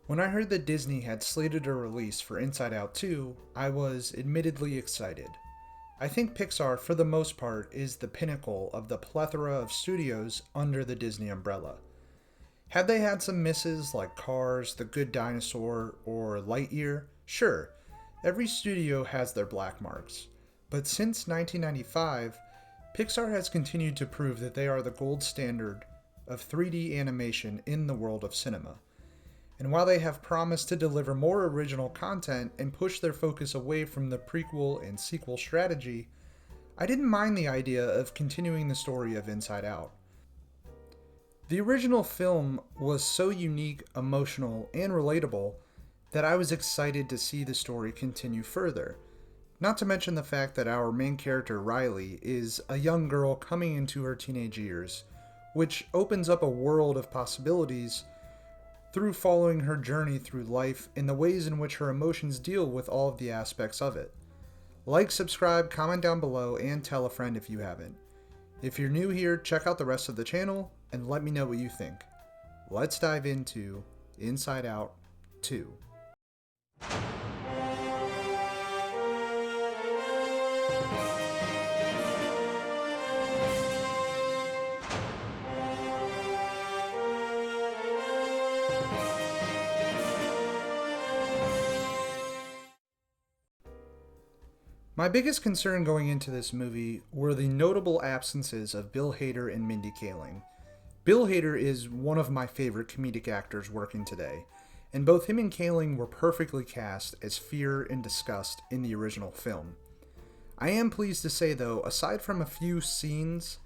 When I heard that Disney had slated a release for Inside Out 2, I was admittedly excited. I think Pixar, for the most part, is the pinnacle of the plethora of studios under the Disney umbrella. Had they had some misses like Cars, The Good Dinosaur, or Lightyear? Sure, every studio has their black marks. But since 1995, Pixar has continued to prove that they are the gold standard of 3D animation in the world of cinema. And while they have promised to deliver more original content and push their focus away from the prequel and sequel strategy, I didn't mind the idea of continuing the story of Inside Out. The original film was so unique, emotional, and relatable that I was excited to see the story continue further. Not to mention the fact that our main character, Riley, is a young girl coming into her teenage years, which opens up a world of possibilities through following her journey through life and the ways in which her emotions deal with all of the aspects of it. Like, subscribe, comment down below, and tell a friend if you haven't. If you're new here, check out the rest of the channel and let me know what you think. Let's dive into Inside Out 2. My biggest concern going into this movie were the notable absences of Bill Hader and Mindy Kaling. Bill Hader is one of my favorite comedic actors working today, and both him and Kaling were perfectly cast as Fear and Disgust in the original film. I am pleased to say though, aside from a few scenes,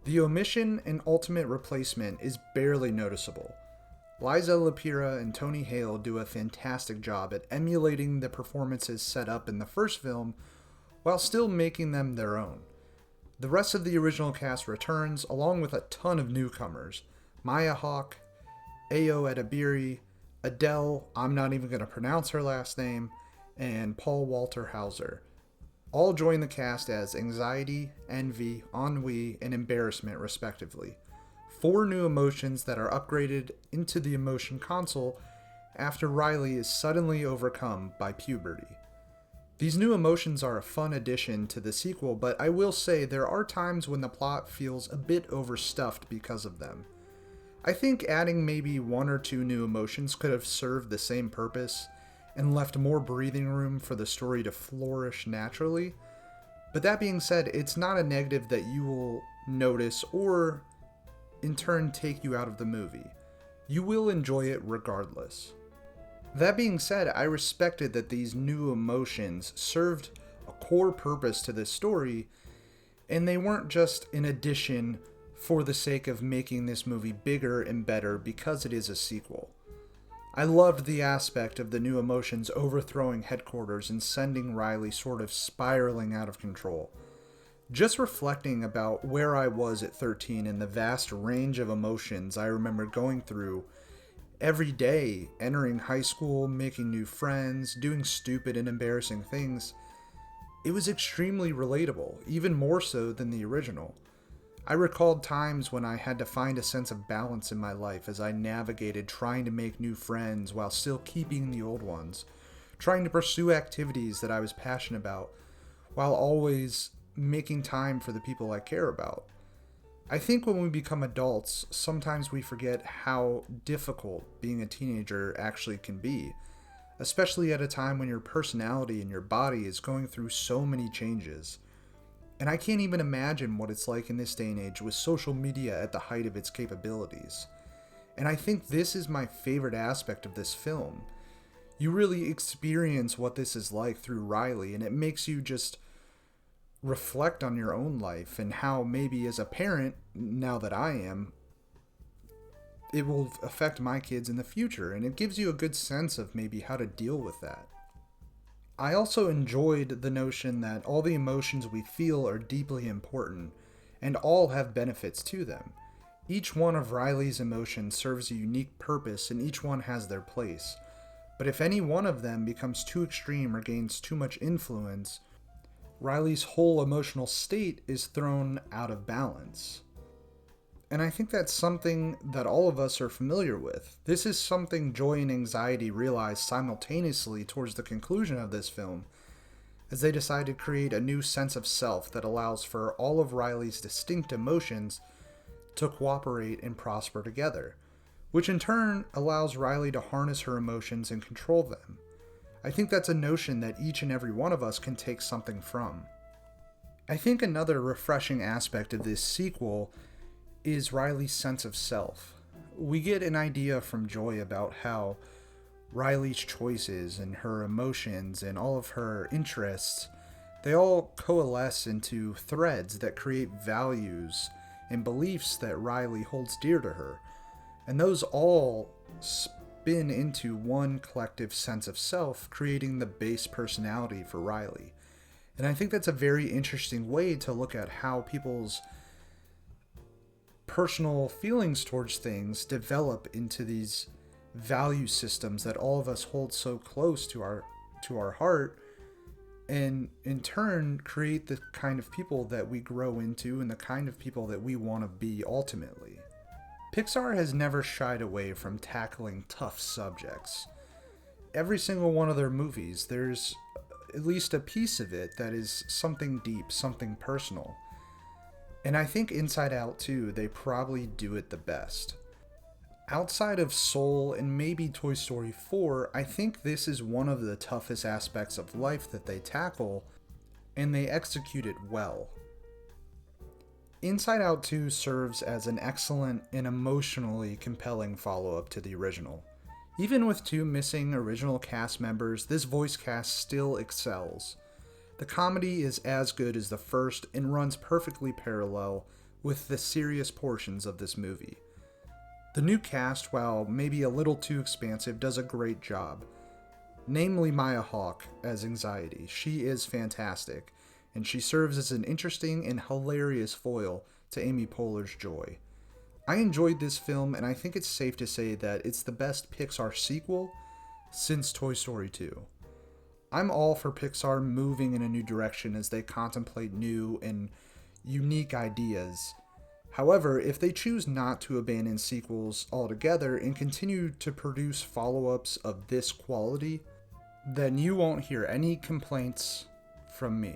the omission and ultimate replacement is barely noticeable. Liza Lapira and Tony Hale do a fantastic job at emulating the performances set up in the first film while still making them their own. The rest of the original cast returns, along with a ton of newcomers. Maya Hawke, Ayo Edebiri, Adele, I'm not even going to pronounce her last name, and Paul Walter Hauser. All join the cast as anxiety, envy, ennui, and embarrassment respectively. 4 new emotions that are upgraded into the emotion console after Riley is suddenly overcome by puberty. These new emotions are a fun addition to the sequel, but I will say there are times when the plot feels a bit overstuffed because of them. I think adding maybe 1 or 2 new emotions could have served the same purpose and left more breathing room for the story to flourish naturally. But that being said, it's not a negative that you will notice or in turn take you out of the movie. You will enjoy it regardless. That being said, I respected that these new emotions served a core purpose to this story, and they weren't just an addition for the sake of making this movie bigger and better because it is a sequel. I loved the aspect of the new emotions overthrowing headquarters and sending Riley sort of spiraling out of control. Just reflecting about where I was at 13 and the vast range of emotions I remember going through every day, entering high school, making new friends, doing stupid and embarrassing things, it was extremely relatable, even more so than the original. I recalled times when I had to find a sense of balance in my life as I navigated trying to make new friends while still keeping the old ones, trying to pursue activities that I was passionate about, while always making time for the people I care about. I think when we become adults, sometimes we forget how difficult being a teenager actually can be, especially at a time when your personality and your body is going through so many changes. And I can't even imagine what it's like in this day and age with social media at the height of its capabilities. And I think this is my favorite aspect of this film. You really experience what this is like through Riley, and it makes you just reflect on your own life and how maybe as a parent, now that I am, it will affect my kids in the future, and it gives you a good sense of maybe how to deal with that. I also enjoyed the notion that all the emotions we feel are deeply important and all have benefits to them. Each one of Riley's emotions serves a unique purpose and each one has their place. But if any one of them becomes too extreme or gains too much influence, Riley's whole emotional state is thrown out of balance. And I think that's something that all of us are familiar with. This is something Joy and Anxiety realize simultaneously towards the conclusion of this film, as they decide to create a new sense of self that allows for all of Riley's distinct emotions to cooperate and prosper together, which in turn allows Riley to harness her emotions and control them. I think that's a notion that each and every one of us can take something from. I think another refreshing aspect of this sequel is Riley's sense of self. We get an idea from Joy about how Riley's choices and her emotions and all of her interests, they all coalesce into threads that create values and beliefs that Riley holds dear to her. And those all spin into one collective sense of self, creating the base personality for Riley. And I think that's a very interesting way to look at how people's personal feelings towards things develop into these value systems that all of us hold so close to our heart, and in turn create the kind of people that we grow into and the kind of people that we want to be ultimately. Pixar has never shied away from tackling tough subjects. Every single one of their movies, there's at least a piece of it that is something deep, something personal. And I think Inside Out 2, they probably do it the best. Outside of Soul and maybe Toy Story 4, I think this is one of the toughest aspects of life that they tackle, and they execute it well. Inside Out 2 serves as an excellent and emotionally compelling follow-up to the original. Even with two missing original cast members, this voice cast still excels. The comedy is as good as the first and runs perfectly parallel with the serious portions of this movie. The new cast, while maybe a little too expansive, does a great job. Namely Maya Hawke as Anxiety. She is fantastic, and she serves as an interesting and hilarious foil to Amy Poehler's Joy. I enjoyed this film, and I think it's safe to say that it's the best Pixar sequel since Toy Story 2. I'm all for Pixar moving in a new direction as they contemplate new and unique ideas. However, if they choose not to abandon sequels altogether and continue to produce follow-ups of this quality, then you won't hear any complaints from me.